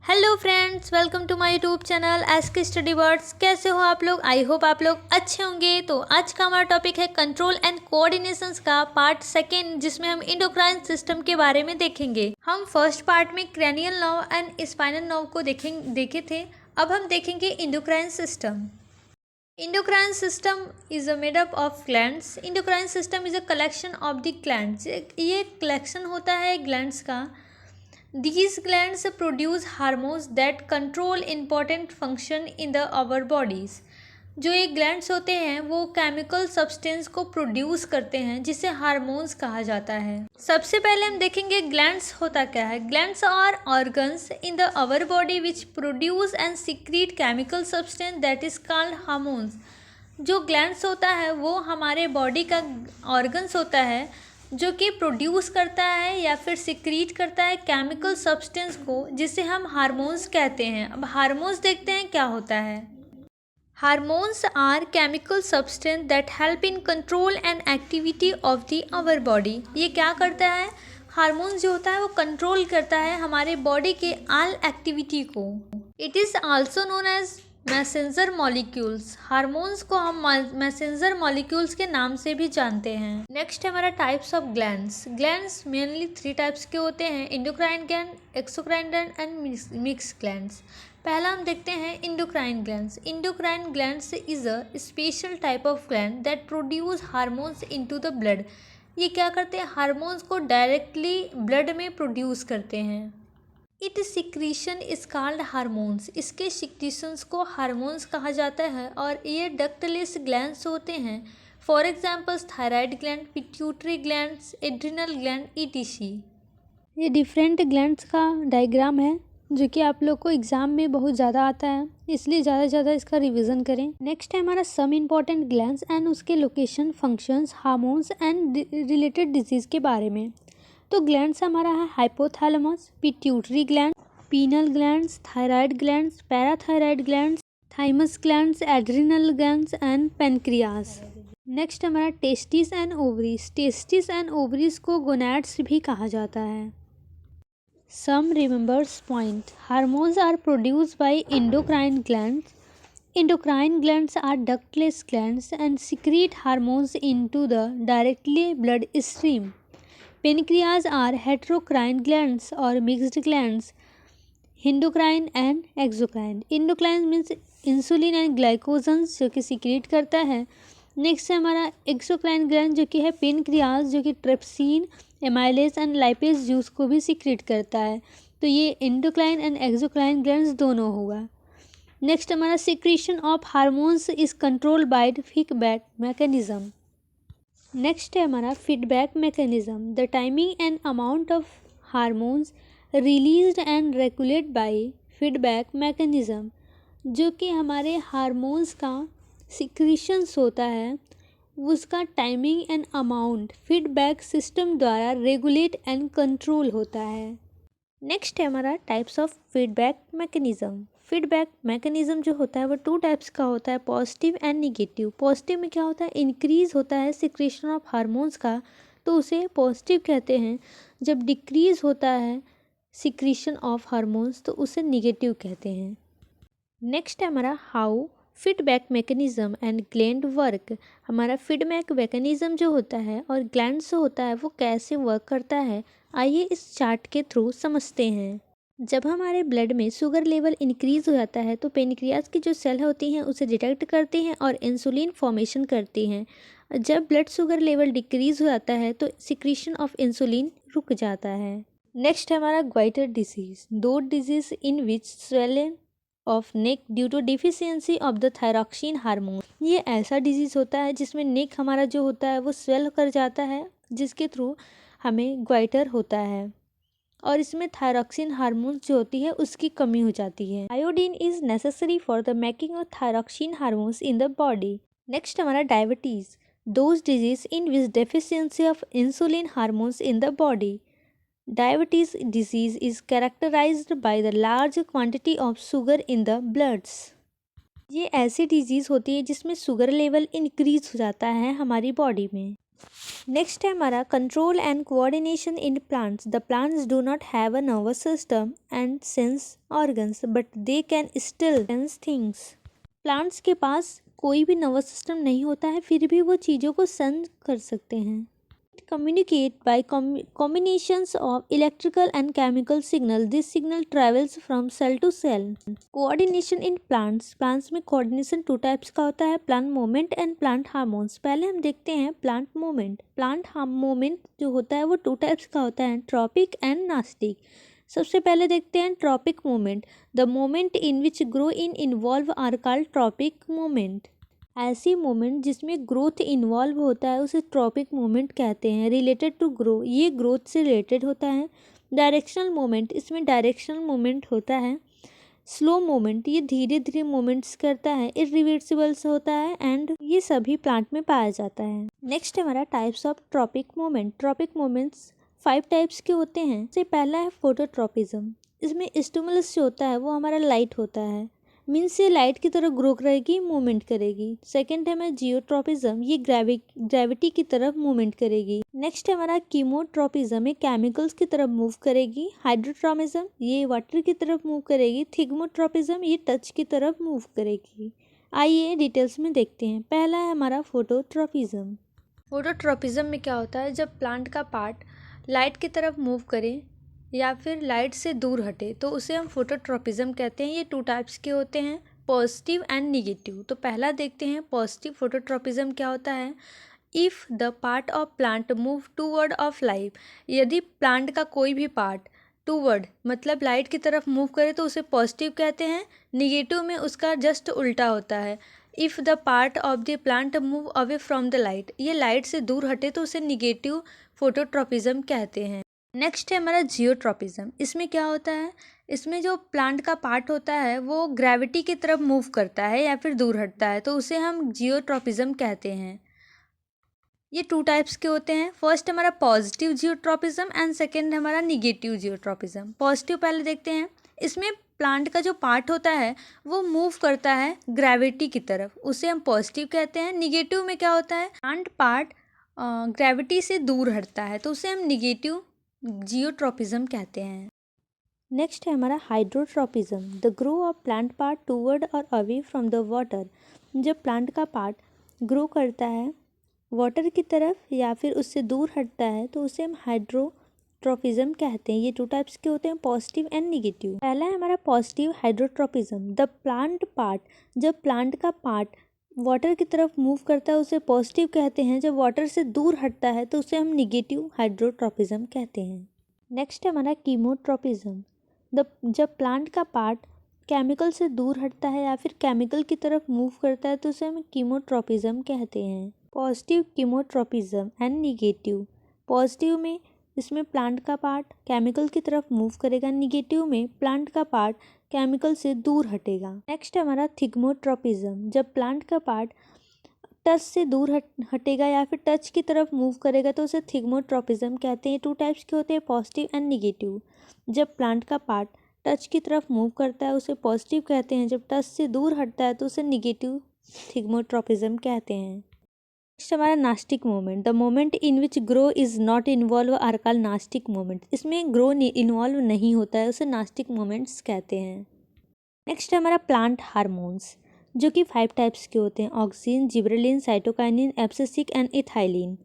Hello friends, welcome to my YouTube channel S K study words. कैसे हो आप लोग? आई होप आप लोग अच्छे होंगे। तो आज का हमारा टॉपिक है कंट्रोल एंड कोऑर्डिनेशंस का पार्ट सेकेंड, जिसमें हम इंडोक्राइन सिस्टम के बारे में देखेंगे। हम फर्स्ट पार्ट में cranial nerve and spinal nerve को देखे थे। अब हम देखेंगे endocrine system. Endocrine system is made up of glands. Endocrine system is a collection of the glands. ये collection होता है glands का। These glands produce hormones that control important function in our bodies. जो ये ग्लैंड्स होते हैं वो chemical substance को प्रोड्यूस करते हैं, जिसे हार्मोन्स कहा जाता है। सबसे पहले हम देखेंगे ग्लैंड्स होता क्या है। Glands are organs in the our body which produce and secret chemical substance that is called hormones. जो ग्लैंड्स होता है वो हमारे बॉडी का ऑर्गन्स होता है जो कि प्रोड्यूस करता है या फिर सीक्रेट करता है केमिकल सब्सटेंस को, जिसे हम हार्मोन्स कहते हैं। अब हार्मोन्स देखते हैं क्या होता है। Hormones are chemical substance that help in control and activity of the our body. ये क्या करता है? हार्मोन्स जो होता है वो कंट्रोल करता है हमारे बॉडी के ऑल एक्टिविटी को। It is also known as messenger molecules. Hormones को हम मैसेंजर मॉलिक्यूल्स के नाम से भी जानते हैं। नेक्स्ट है हमारा types of glands. Glands mainly 3 types के होते हैं: endocrine gland, exocrine gland and mix glands. पहला हम देखते हैं endocrine glands. Endocrine glands is a special type of gland that produce hormones into the blood. ये क्या करते हैं? हार्मोन्स को डायरेक्टली ब्लड में प्रोड्यूस करते हैं। It secretion is called hormones. इसके सिक्रीशंस को हार्मोन्स कहा जाता है और ये डक्टलेस ग्लैंड्स होते हैं। For examples thyroid gland, pituitary glands, adrenal gland, etc. ये डिफरेंट ग्लैंड्स का डायग्राम है जो कि आप लोग को एग्जाम में बहुत ज़्यादा आता है, इसलिए ज़्यादा से ज़्यादा इसका रिवीजन करें। नेक्स्ट है हमारा सम इम्पॉर्टेंट ग्लैंड्स एंड उसके location, functions, hormones and related diseases के बारे में। तो ग्लैंड्स हमारा है hypothalamus, pituitary gland, pineal glands, thyroid glands, parathyroid glands, thymus glands, adrenal glands and pancreas. Next हमारा testis and ovaries. Testis and ovaries को gonads भी कहा जाता है। Some remembers point. Hormones are produced by endocrine glands. Endocrine glands are ductless glands and secrete hormones into the directly blood stream. Pancreas are heterocrine glands or mixed glands. Endocrine and exocrine. Endocrine means insulin and glycogen जो कि secrete करता है। Next है हमारा exocrine gland जो कि है pancreas, जो कि trypsin, amylase and lipase juice को भी सीक्रेट करता है। तो ये एंडोक्राइन एंड एक्सोक्राइन ग्लैंड्स दोनों होगा। नेक्स्ट हमारा secretion of hormones is control by feedback mechanism. Next है हमारा feedback mechanism. The timing and amount of hormones released and regulate by feedback mechanism. जो कि हमारे हार्मोन्स का सिक्रीशंस होता है, उसका timing and amount feedback system द्वारा रेगुलेट एंड कंट्रोल होता है। नेक्स्ट है हमारा types of feedback mechanism. Feedback mechanism जो होता है वो 2 टाइप्स का होता है, पॉजिटिव एंड निगेटिव। पॉजिटिव में क्या होता है? इंक्रीज होता है सिक्रेशन ऑफ हार्मोन्स का, तो उसे पॉजिटिव कहते हैं। जब डिक्रीज होता है सिक्रेशन ऑफ हार्मोन्स तो उसे निगेटिव कहते हैं। नेक्स्ट है हमारा how feedback mechanism and gland work. हमारा फीडबैक मैकेनिज्म जो होता है और ग्लैंड जो होता है वो कैसे वर्क करता है, आइए इस चार्ट के थ्रू समझते हैं। जब हमारे ब्लड में शुगर लेवल इंक्रीज हो जाता है तो पेनक्रियास की जो सेल होती हैं उसे डिटेक्ट करती हैं और इंसुलिन फॉर्मेशन करती हैं। जब ब्लड शुगर लेवल डिक्रीज हो जाता है तो सिक्रीशन ऑफ इंसुलिन रुक जाता है। नेक्स्ट है हमारा ग्वाइटर डिजीज। दो disease in which swelling of neck due to deficiency of the thyroxine hormone. ये ऐसा डिजीज़ होता है जिसमें नेक हमारा जो होता है वो स्वेल कर जाता है, जिसके थ्रू हमें ग्वाइटर होता है और इसमें थायरॉक्सिन हार्मोन जो होती है उसकी कमी हो जाती है। Iodine is necessary for the making of thyroxine hormones in the body. Next हमारा diabetes. Those disease in which deficiency of insulin hormones in the body. Diabetes disease is characterized by the large quantity of sugar in the bloods. ये ऐसी disease होती है जिसमें sugar level increase हो जाता है हमारी बॉडी में। नेक्स्ट है हमारा control and coordination in plants. The plants do not have a nervous system and sense organs but they can still sense things. Plants के पास कोई भी नर्वस सिस्टम नहीं होता है, फिर भी वो चीज़ों को सेंस कर सकते हैं। Communicate by combinations of electrical and chemical signal. This signal travels from cell to cell. Coordination in plants. Plants में coordination टू टाइप्स का होता है, plant movement and plant hormones. पहले हम देखते हैं plant movement. Plant movement जो होता है वो टू टाइप्स का होता है, ट्रॉपिक एंड नास्टिक। सबसे पहले देखते हैं tropic movement. The moment in which grow in involve are called tropic movement. ऐसी मूवमेंट जिसमें ग्रोथ इन्वॉल्व होता है उसे ट्रॉपिक मूवमेंट कहते हैं। रिलेटेड टू ग्रो, ये ग्रोथ से रिलेटेड होता है। डायरेक्शनल मूवमेंट, इसमें डायरेक्शनल मूवमेंट होता है। स्लो मूवमेंट, ये धीरे धीरे मूवमेंट्स करता है। इरिवर्सिबल्स होता है एंड ये सभी प्लांट में पाया जाता है। नेक्स्ट हमारा types of tropic movement. Tropic movements 5 types के होते हैं। सबसे पहला है फोटोट्रॉपिज्म। इसमें स्टिमुलस जो होता है वो हमारा लाइट होता है, मीन्स ये लाइट की तरफ ग्रो करेगी, मूवमेंट करेगी। सेकंड है हमारा जियोट्रॉपिज्म, ये ग्रेविटी की तरफ मूवमेंट करेगी। नेक्स्ट है हमारा कीमोट्रॉपिज्म, ये केमिकल्स की तरफ मूव करेगी। हाइड्रोट्रॉपिज्म, ये वाटर की तरफ मूव करेगी। थिग्मोट्रॉपिज्म, ये टच की तरफ मूव करेगी। आइए डिटेल्स में देखते हैं। पहला है हमारा फोटोट्रॉपिज्म। फोटोट्रॉपिज्म में क्या होता है, जब प्लांट का पार्ट लाइट की तरफ मूव करे या फिर लाइट से दूर हटे तो उसे हम फोटोट्रॉपिज्म कहते हैं। ये 2 टाइप्स के होते हैं, पॉजिटिव एंड निगेटिव। तो पहला देखते हैं पॉजिटिव फोटोट्रॉपिज्म क्या होता है। If the part of plant move toward of light, यदि प्लांट का कोई भी पार्ट टूवर्ड मतलब लाइट की तरफ मूव करे तो उसे पॉजिटिव कहते हैं। निगेटिव में उसका जस्ट उल्टा होता है। If the part of the plant move away from the light, ये लाइट से दूर हटे तो उसे निगेटिव फोटोट्रॉपिज्म कहते हैं। नेक्स्ट है हमारा जियोट्रॉपिज्म। इसमें क्या होता है, इसमें जो प्लांट का पार्ट होता है वो ग्रेविटी की तरफ मूव करता है या फिर दूर हटता है तो उसे हम जियोट्रॉपिज्म कहते हैं। ये 2 टाइप्स के होते हैं। फर्स्ट हमारा पॉजिटिव जियोट्रॉपिज्म एंड सेकेंड हमारा निगेटिव जियोट्रॉपिज्म। पॉजिटिव पहले देखते हैं। इसमें प्लांट का जो पार्ट होता है वो मूव करता है ग्रेविटी की तरफ, उसे हम पॉजिटिव कहते हैं। निगेटिव में क्या होता है, प्लांट पार्ट ग्रेविटी से दूर हटता है तो उसे हम निगेटिव जियोट्रॉपिज्म कहते हैं। नेक्स्ट है हमारा hydrotropism. The grow of plant part toward और अवे फ्रॉम द वाटर। जब प्लांट का पार्ट ग्रो करता है वाटर की तरफ या फिर उससे दूर हटता है तो उसे हम हाइड्रोट्रॉपिज्म कहते हैं। ये 2 टाइप्स के होते हैं, पॉजिटिव एंड निगेटिव। पहला है हमारा positive hydrotropism. The plant part, जब प्लांट का पार्ट वाटर की तरफ मूव करता है उसे पॉजिटिव कहते हैं। जब वाटर से दूर हटता है तो उसे हम निगेटिव हाइड्रोट्रॉपिज्म कहते हैं। नेक्स्ट है हमारा कीमोट्रॉपिज्म। जब प्लांट का पार्ट केमिकल से दूर हटता है या फिर केमिकल की तरफ मूव करता है तो उसे हम कीमोट्रॉपिज्म कहते हैं। Positive chemotropism and negative. Positive में इसमें प्लांट का पार्ट केमिकल की तरफ मूव करेगा, निगेटिव में प्लांट का पार्ट केमिकल से दूर हटेगा। नेक्स्ट हमारा थिग्मोट्रॉपिज्म। जब प्लांट का पार्ट टच से दूर हटेगा या फिर टच की तरफ मूव करेगा तो उसे थिग्मोट्रॉपिज्म कहते हैं। 2 टाइप्स के होते हैं, पॉजिटिव एंड निगेटिव। जब प्लांट का पार्ट टच की तरफ मूव करता है उसे पॉजिटिव कहते हैं, जब टच से दूर हटता है तो उसे निगेटिव थिग्मोट्रॉपिज्म कहते हैं। नेक्स्ट हमारा nastic movement. The moment in which grow is not involve are called nastic movement. इसमें ग्रो इन्वॉल्व नहीं होता है, उसे नास्टिक मूवमेंट्स कहते हैं। नेक्स्ट हमारा प्लांट हार्मोन्स, जो कि 5 टाइप्स के होते हैं, auxin, gibberellin, cytokinin, abscisic and ethylene.